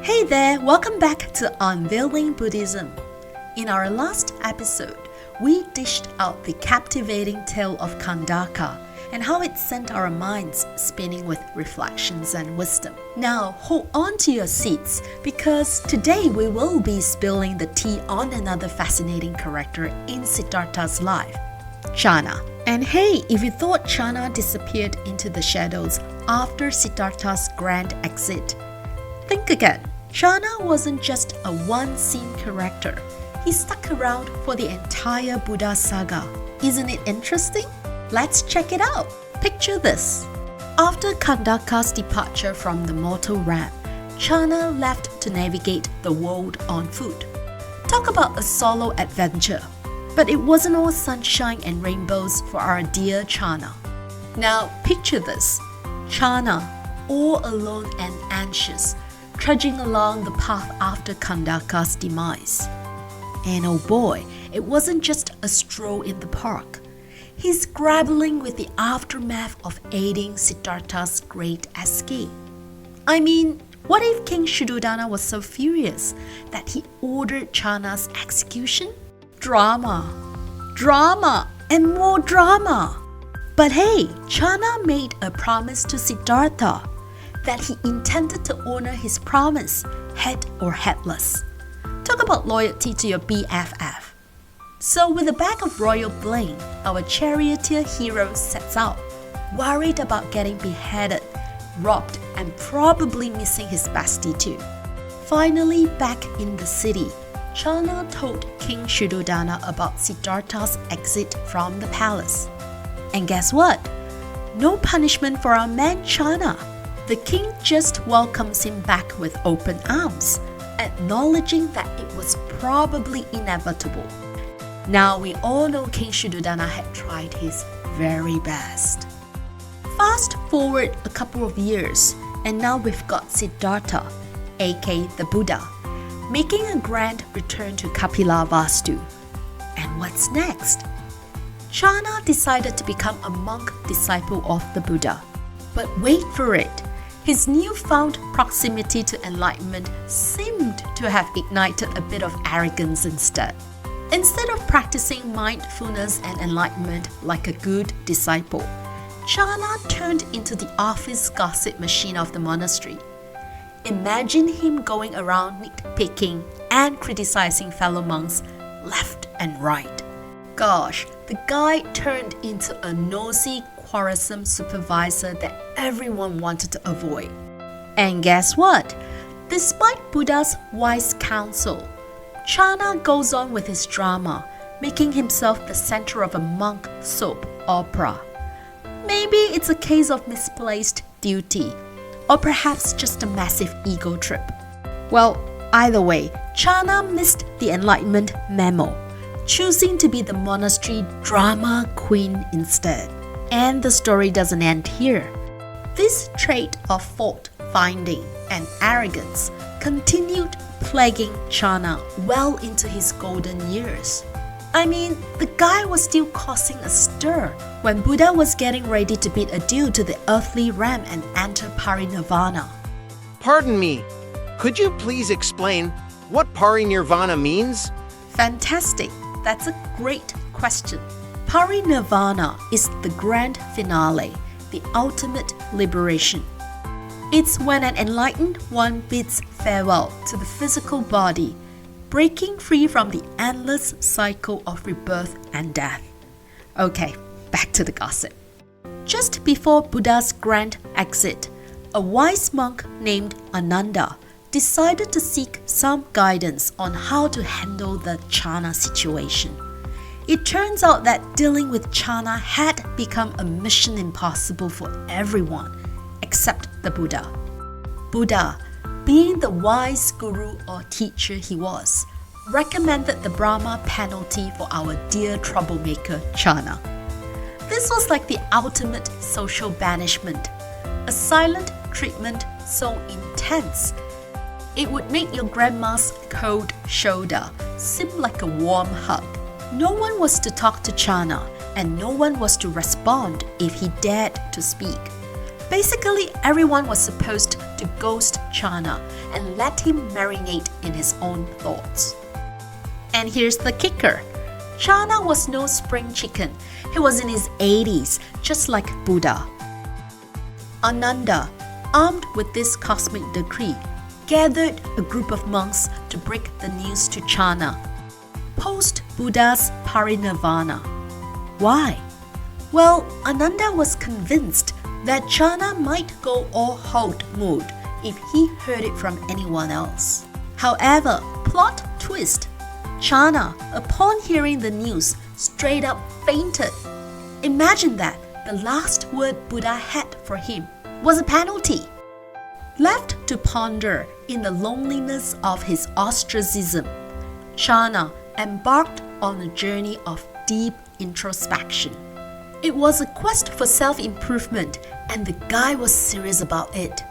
Hey there, welcome back to Unveiling Buddhism. In our last episode, we dished out the captivating tale of Khandaka and how it sent our minds spinning with reflections and wisdom. Now, hold on to your seats because today we will be spilling the tea on another fascinating character in Siddhartha's life, Channa. And hey, if you thought Channa disappeared into the shadows after Siddhartha's grand exit, think again. Channa wasn't just a one-scene character. He stuck around for the entire Buddha saga. Isn't it interesting? Let's check it out. Picture this. After Khandaka's departure from the mortal realm, Channa left to navigate the world on foot. Talk about a solo adventure. But it wasn't all sunshine and rainbows for our dear Channa. Now picture this. Channa, all alone and anxious, trudging along the path after Khandaka's demise. And oh boy, it wasn't just a stroll in the park. He's grappling with the aftermath of aiding Siddhartha's great escape. I mean, what if King Shuddhodana was so furious that he ordered Channa's execution? Drama, and more drama. But hey, Channa made a promise to Siddhartha that he intended to honor his promise, head or headless. Talk about loyalty to your BFF. So with a bag of royal bling, our charioteer hero sets out, worried about getting beheaded, robbed, and probably missing his bestie too. Finally back in the city, Channa told King Shuddhodana about Siddhartha's exit from the palace. And guess what? No punishment for our man Channa. The king just welcomes him back with open arms, acknowledging that it was probably inevitable. Now we all know King Shuddhodana had tried his very best. Fast forward a couple of years, and now we've got Siddhartha, aka the Buddha, making a grand return to Kapilavastu. And what's next? Channa decided to become a monk disciple of the Buddha. But wait for it. His newfound proximity to enlightenment seemed to have ignited a bit of arrogance instead. Instead of practicing mindfulness and enlightenment like a good disciple, Channa turned into the office gossip machine of the monastery. Imagine him going around nitpicking and criticizing fellow monks left and right. Gosh, the guy turned into a nosy, quarrelsome supervisor that everyone wanted to avoid. And guess what? Despite Buddha's wise counsel, Channa goes on with his drama, making himself the center of a monk soap opera. Maybe it's a case of misplaced duty, or perhaps just a massive ego trip. Well, either way, Channa missed the enlightenment memo, choosing to be the monastery drama queen instead. And the story doesn't end here. This trait of fault-finding and arrogance continued plaguing Channa well into his golden years. I mean, the guy was still causing a stir when Buddha was getting ready to bid adieu to the earthly realm and enter parinirvana. Pardon me, could you please explain what parinirvana means? Fantastic, that's a great question. Parinirvana is the grand finale, the ultimate liberation. It's when an enlightened one bids farewell to the physical body, breaking free from the endless cycle of rebirth and death. Okay, back to the gossip. Just before Buddha's grand exit, a wise monk named Ananda decided to seek some guidance on how to handle the Channa situation. It turns out that dealing with Channa had become a mission impossible for everyone except the Buddha. Buddha, being the wise guru or teacher he was, recommended the Brahma penalty for our dear troublemaker Channa. This was like the ultimate social banishment, a silent treatment so intense it would make your grandma's cold shoulder seem like a warm hug. No one was to talk to Channa, and no one was to respond if he dared to speak. Basically, everyone was supposed to to ghost Channa and let him marinate in his own thoughts. And here's the kicker. Channa was no spring chicken. He was in his 80s, just like Buddha. Ananda, armed with this cosmic decree, gathered a group of monks to break the news to Channa. Post-Buddha's parinirvana. Why? Well, Ananda was convinced that Channa might go all halt mode if he heard it from anyone else. However, plot twist, Channa, upon hearing the news, straight up fainted. Imagine that the last word Buddha had for him was a penalty. Left to ponder in the loneliness of his ostracism, Channa embarked on a journey of deep introspection. It was a quest for self-improvement, and the guy was serious about it.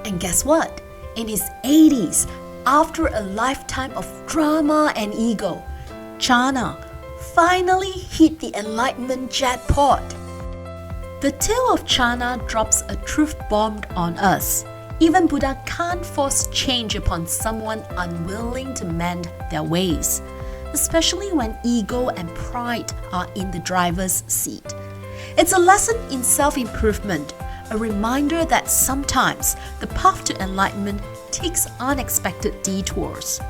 And guess what? In his 80s, after a lifetime of drama and ego, Channa finally hit the enlightenment jackpot. The tale of Channa drops a truth bomb on us. Even Buddha can't force change upon someone unwilling to mend their ways, especially when ego and pride are in the driver's seat. It's a lesson in self-improvement, a reminder that sometimes the path to enlightenment takes unexpected detours.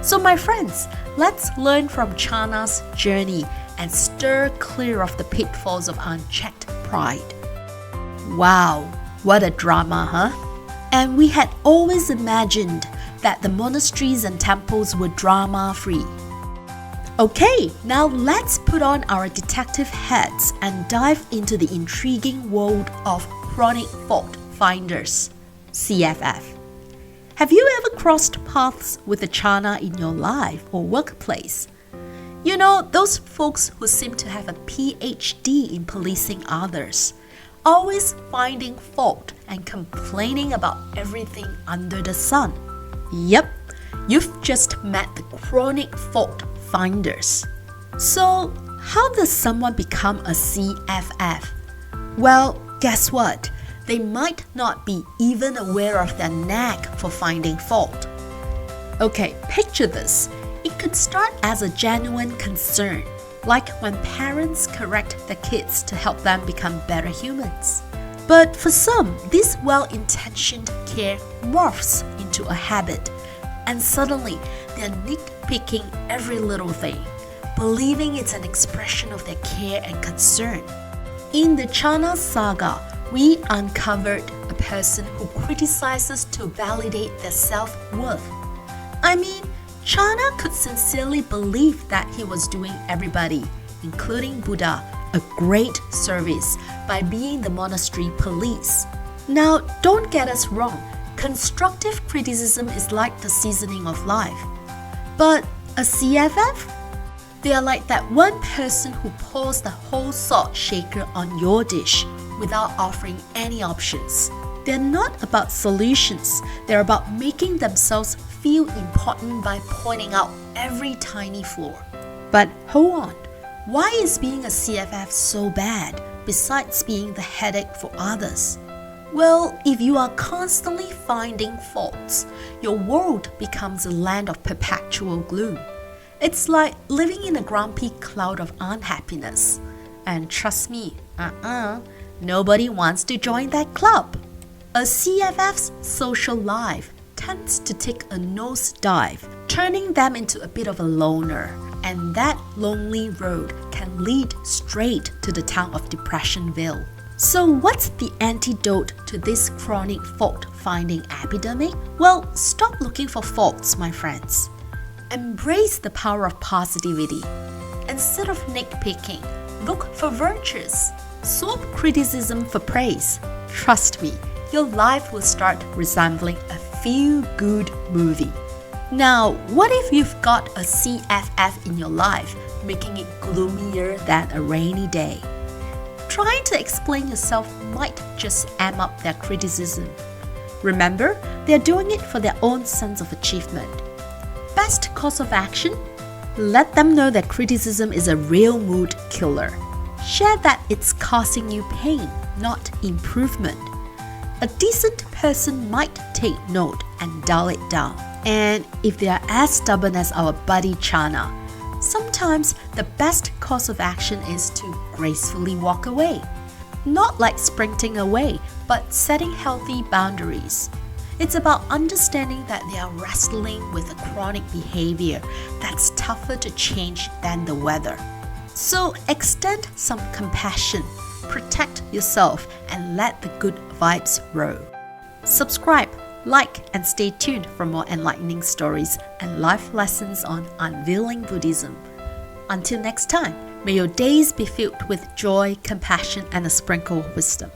So my friends, let's learn from Channa's journey and steer clear of the pitfalls of unchecked pride. Wow, what a drama, huh? And we had always imagined that the monasteries and temples were drama-free. Okay, now let's put on our detective hats and dive into the intriguing world of chronic fault finders, CFF. Have you ever crossed paths with a Channa in your life or workplace? You know, those folks who seem to have a PhD in policing others, always finding fault and complaining about everything under the sun. Yep, you've just met the chronic fault finders. So, how does someone become a CFF? Well, guess what? They might not be even aware of their knack for finding fault. Okay, picture this. It could start as a genuine concern, like when parents correct their kids to help them become better humans. But for some, this well-intentioned care morphs into a habit, and suddenly they're nitpicking every little thing, believing it's an expression of their care and concern. In the Channa saga, we uncovered a person who criticizes to validate their self-worth. I mean, Channa could sincerely believe that he was doing everybody, including Buddha, a great service by being the monastery police. Now, don't get us wrong, constructive criticism is like the seasoning of life. But a CFF? They are like that one person who pours the whole salt shaker on your dish without offering any options. They're not about solutions, they're about making themselves feel important by pointing out every tiny flaw. But hold on, why is being a CFF so bad, besides being the headache for others? Well, if you are constantly finding faults, your world becomes a land of perpetual gloom. It's like living in a grumpy cloud of unhappiness. And trust me, nobody wants to join that club. A CFF's social life tends to take a nosedive, turning them into a bit of a loner. And that lonely road can lead straight to the town of Depressionville. So what's the antidote to this chronic fault-finding epidemic? Well, stop looking for faults, my friends. Embrace the power of positivity. Instead of nitpicking, look for virtues. Swap criticism for praise. Trust me, your life will start resembling a feel-good movie. Now, what if you've got a CFF in your life, making it gloomier than a rainy day? Trying to explain yourself might just amp up their criticism. Remember, they're doing it for their own sense of achievement. Best course of action? Let them know that criticism is a real mood killer. Share that it's causing you pain, not improvement. A decent person might take note and dial it down. And if they are as stubborn as our buddy Channa, sometimes the best course of action is to gracefully walk away. Not like sprinting away, but setting healthy boundaries. It's about understanding that they are wrestling with a chronic behavior that's tougher to change than the weather. So extend some compassion, protect yourself, and let the good vibes roll. Subscribe, like, and stay tuned for more enlightening stories and life lessons on Unveiling Buddhism. Until next time, may your days be filled with joy, compassion, and a sprinkle of wisdom.